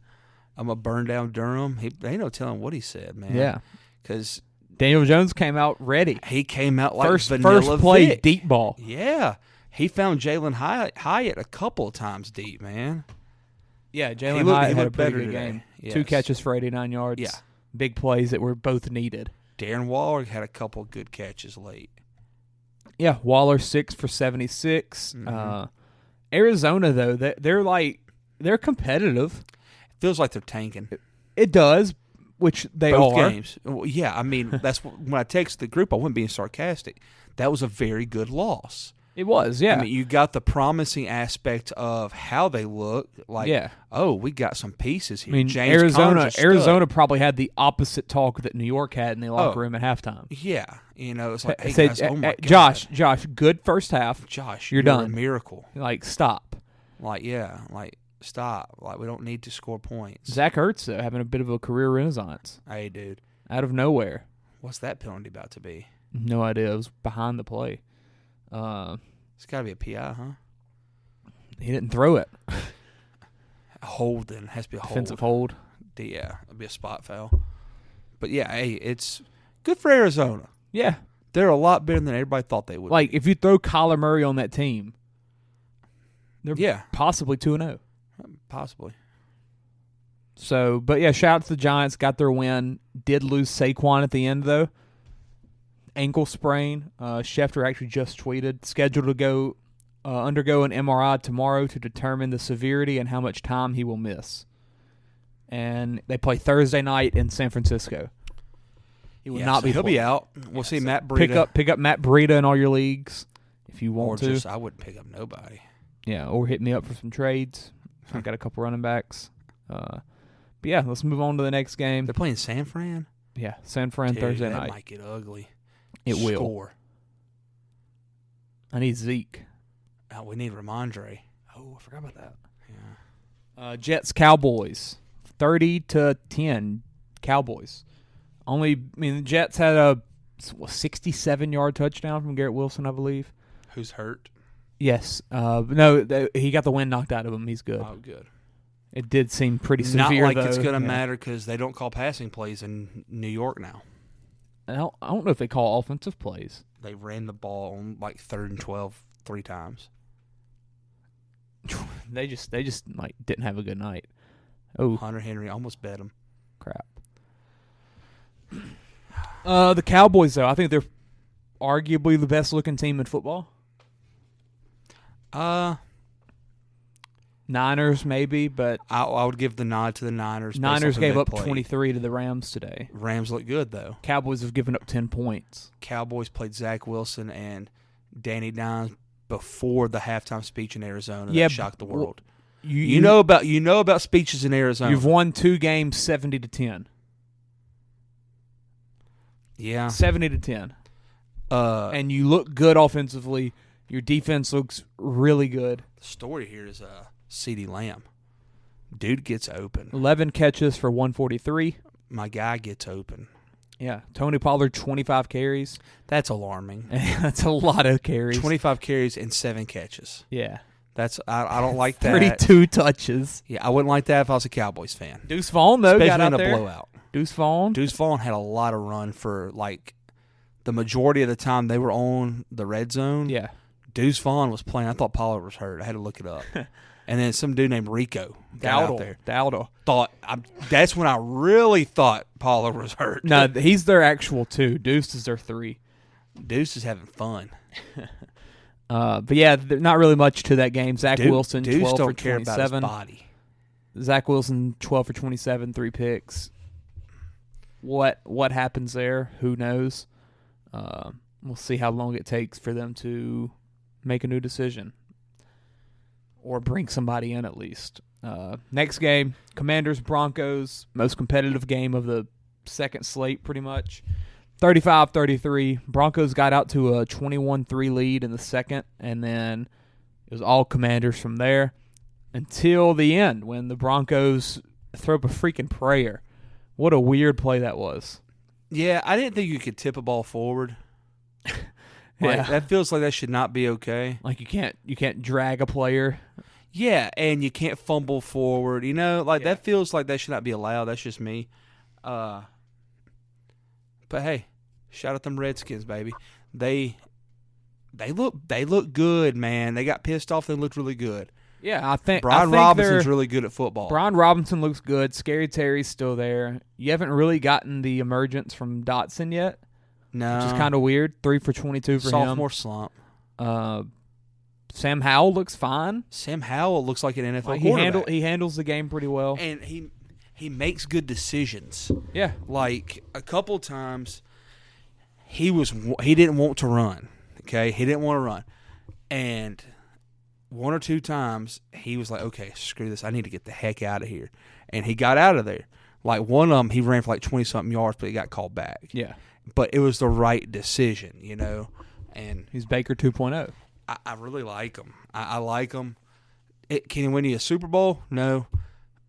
I'm going to burn down Durham. Ain't no telling what he said, man. Yeah. Because Daniel Jones came out ready. he came out like First Vanilla play, Vic. deep ball. Yeah. He found Jalen Hyatt a couple of times deep, man. Yeah, He Jalen looked- Hyatt he had a looked pretty better good today. game. Yes. 2 catches for 89 yards. Yeah. Big plays that were both needed. Darren Waller had a couple of good catches late. Yeah, Waller 6 for 76. Arizona though, they're competitive. Feels like they're tanking. It does, which they Both are. games. Well, yeah, I mean, that's when I texted the group, I wasn't being sarcastic. That was a very good loss. It was, yeah. I mean, you got the promising aspect of how they look. Like, Yeah. oh, we got some pieces here. I mean, James Conner's a stud. Arizona probably had the opposite talk that New York had in the locker room at halftime. Yeah, it's like, hey Said, guys, oh my God. Josh, good first half. Josh, you're a done. miracle. Like, stop. Stop. Like, we don't need to score points. Zach Ertz, though, having a bit of a career renaissance. Hey, dude. Out of nowhere. What's that penalty about to be? No idea. It was behind the play. It's got to be a PI, huh? He didn't throw it. A hold, then. It has to be a Defensive hold. hold. Yeah, it'll be a spot foul. But, yeah, hey, it's good for Arizona. Yeah. They're a lot better than everybody thought they would Like, be. if you throw Kyler Murray on that team, they're possibly 2-0. Possibly. So, but yeah, shout out to the Giants. Got their win. Did lose Saquon at the end, though. Ankle sprain. Schefter actually just tweeted. Scheduled to go undergo an MRI tomorrow to determine the severity and how much time he will miss. And they play Thursday night in San Francisco. He will not be. He'll be out. We'll see Matt Breida. Pick up Matt Breida in all your leagues if you want or to. Just, I wouldn't pick up nobody. Yeah, or hit me up for some trades. I got a couple running backs. But yeah, let's move on to the next game. They're playing San Fran? Yeah, San Fran Thursday that night. might get ugly. It will. Score. I need Zeke. Oh, we need Ramondre. Oh, I forgot about that. Yeah. Jets Cowboys, 30-10 Cowboys. The Jets had a 67-yard touchdown from Garrett Wilson, I believe. Who's hurt? Yes. No, he got the wind knocked out of him. He's good. Oh, good. It did seem pretty Not severe, like though. it's going to Yeah. matter because they don't call passing plays in New York now. I don't know if they call offensive plays. They ran the ball on like 3rd and 12 3 times. They just like didn't have a good night. Oh, Hunter Henry almost bet him. crap. The Cowboys, though, I think they're arguably the best looking team in football. Niners, maybe, but I would give the nod to the Niners. based Niners off of gave that up play. 23 to the Rams today. Rams look good, though. Cowboys have given up 10 points. Cowboys played Zach Wilson and Danny Dimes before the halftime speech in Arizona Yeah, that shocked the world. You know about speeches in Arizona. You've won 2 games 70-10. Yeah. 70-10. And you look good offensively. Your defense looks really good. The story here is CeeDee Lamb. Dude gets open. 11 catches for 143. My guy gets open. Yeah. Tony Pollard, 25 carries. That's alarming. That's a lot of carries. 25 carries and 7 catches. Yeah. That's I don't like that. 32 touches. Yeah, I wouldn't like that if I was a Cowboys fan. Deuce Vaughn, though, Especially got out in a there. blowout. Deuce Vaughn. Deuce Vaughn had a lot of run for like the majority of the time they were on the red zone. Yeah. Deuce Vaughn was playing. I thought Pollard was hurt. I had to look it up. And then some dude named Rico got out there. Dowdle. That's when I really thought Pollard was hurt. No, he's their actual 2. Deuce is their 3. Deuce is having fun. But yeah, not really much to that game. Zach Wilson, Deuce 12 don't for care 27. about his body. Zach Wilson, 12 for 27, 3 picks. What happens there? Who knows? We'll see how long it takes for them to make a new decision or bring somebody in at least. Next game, Commanders-Broncos, most competitive game of the second slate pretty much. 35-33. Broncos got out to a 21-3 lead in the second, and then it was all Commanders from there until the end when the Broncos throw up a freaking prayer. What a weird play that was. Yeah, I didn't think you could tip a ball forward. Yeah. That feels like that should not be okay. Like you can't drag a player. Yeah, and you can't fumble forward. That feels like that should not be allowed. That's just me. But hey, shout out them Redskins, baby. They look good, man. They got pissed off. They looked really good. Yeah, I think Brian Robinson's really good at football. Brian Robinson looks good. Scary Terry's still there. You haven't really gotten the emergence from Dotson yet. No, which is kind of weird. 3 for 22 for him. Sophomore slump. Sam Howell looks fine. Sam Howell looks like an NFL quarterback. He handles the game pretty well, and he makes good decisions. Yeah, like a couple times, he didn't want to run. Okay, he didn't want to run, and 1 or 2 times he was like, "Okay, screw this. I need to get the heck out of here," and he got out of there. Like one of them, he ran for like 20-something yards, but he got called back. Yeah, but it was the right decision, And he's Baker 2.0. I really like him. I like him. Can he win you a Super Bowl? No.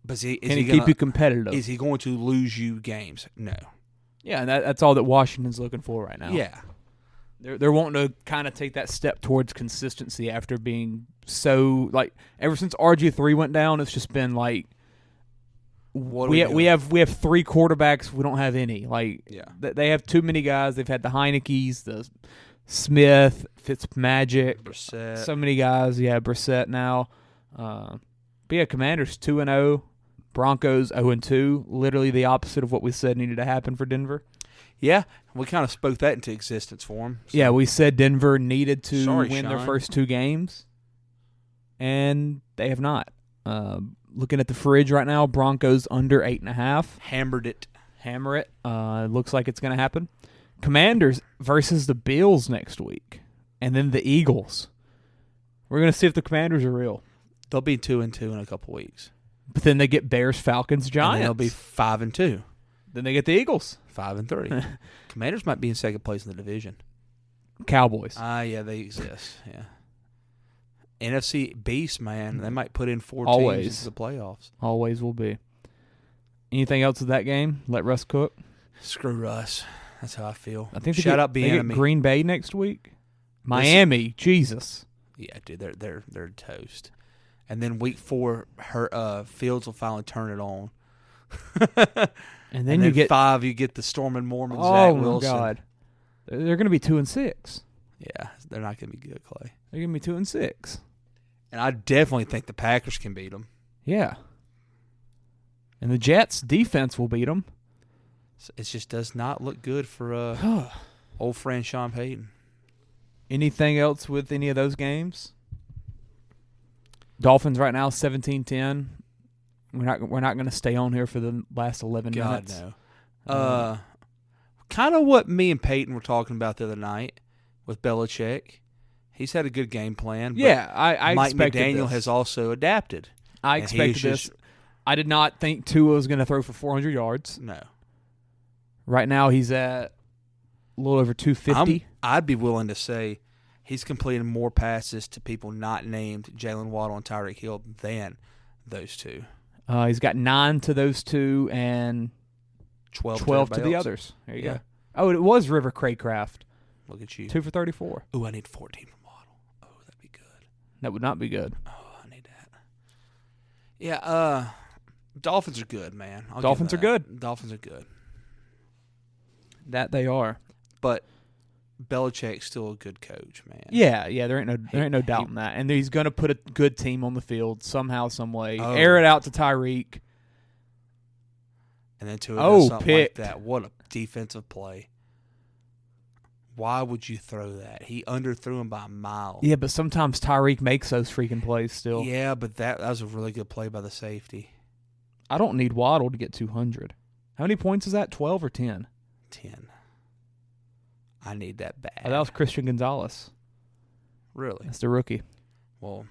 But can he keep you competitive? Is he going to lose you games? No. Yeah, and that's all that Washington's looking for right now. Yeah. They're wanting to kind of take that step towards consistency after being so, like, ever since RG3 went down, it's just been like, we have 3 quarterbacks, we don't have any. Like, yeah. They have too many guys. They've had the Heinekes, the Smith, Fitzmagic, Brissett. So many guys. Yeah, Brissett now. But yeah, Commanders 2-0, Broncos 0-2. Literally the opposite of what we said needed to happen for Denver. Yeah, we kind of spoke that into existence for them. So. Yeah, we said Denver needed to win Sean. their first 2 games, and they have not. Looking at the fridge right now, Broncos under 8.5. Hammered it. Hammer it. Looks like it's going to happen. Commanders versus the Bills next week, and then the Eagles. We're going to see if the Commanders are real. They'll be 2-2 in a couple weeks. But then they get Bears, Falcons, Giants. And they'll be 5-2. Then they get the Eagles. 5-3. Commanders might be in second place in the division. Cowboys. Yeah, they exist. Yeah. NFC beast, man. They might put in 4 Always. teams into the playoffs. Always will be. Anything else of that game? Let Russ cook. Screw Russ. That's how I feel. I think Shout out they get Bieniemy. Green Bay next week. Miami, Jesus. Yeah, dude, they're toast. And then week 4, Fields will finally turn it on. and then you get 5. You get the Stormin' Mormon. Oh Zach Wilson. my God, they're going to be 2-6. Yeah, they're not going to be good, Clay. They're going to be 2-6. And I definitely think the Packers can beat them. Yeah. And the Jets' defense will beat them. It just does not look good for old friend Sean Payton. Anything else with any of those games? Dolphins right now 17-10. We're not going to stay on here for the last 11 minutes. No. Kind of what me and Peyton were talking about the other night with Belichick. He's had a good game plan. But yeah, I Mike expected McDaniel this. has also adapted. I expected this. I did not think Tua was going to throw for 400 yards. No. Right now he's at a little over 250. I'd be willing to say he's completing more passes to people not named Jalen Waddle and Tyreek Hill than those two. He's got 9 to those two and 12 to the else. others. There you go. Oh, it was River Craycraft. Look at you. 2 for 34. Ooh, I need 14 from Waddle. Oh, that'd be good. That would not be good. Oh, I need that. Yeah, Dolphins are good, man. Dolphins are good. Dolphins are good. That they are. But Belichick's still a good coach, man. Yeah, there ain't no doubt in that. And he's going to put a good team on the field somehow, some way. Oh. Air it out to Tyreek. And then Tua does something picked. like that. What a defensive play. Why would you throw that? He underthrew him by a mile. Yeah, but sometimes Tyreek makes those freaking plays still. Yeah, but that was a really good play by the safety. I don't need Waddle to get 200. How many points is that? 12 or 10? 10. I need that bad. Oh, that was Christian Gonzalez. Really? That's the rookie. Well,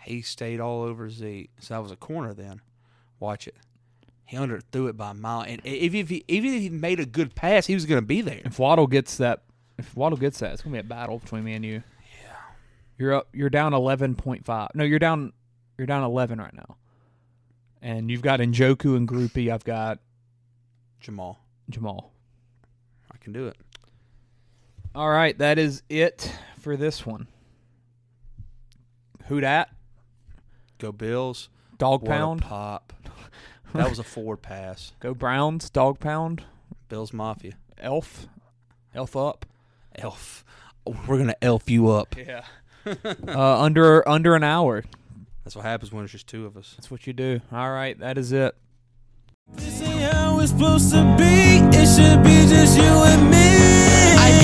he stayed all over Zeke. So that was a corner then. Watch it. He underthrew it by a mile. And even if he made a good pass, he was going to be there. If Waddle gets that, it's going to be a battle between me and you. Yeah. You're down 11.5. No, you're down 11 right now. And you've got Njoku and Groupie. I've got Jamal. I can do it. All right, that is it for this one. Who dat? Go Bills. Dog What a pound. pop. That was a forward pass. Go Browns. Dog pound. Bills Mafia. Elf up. Elf. Oh, we're gonna elf you up. Yeah. Under an hour. That's what happens when there's just two of us. That's what you do. All right, that is it. This ain't how it's supposed to be. It should be just you and me.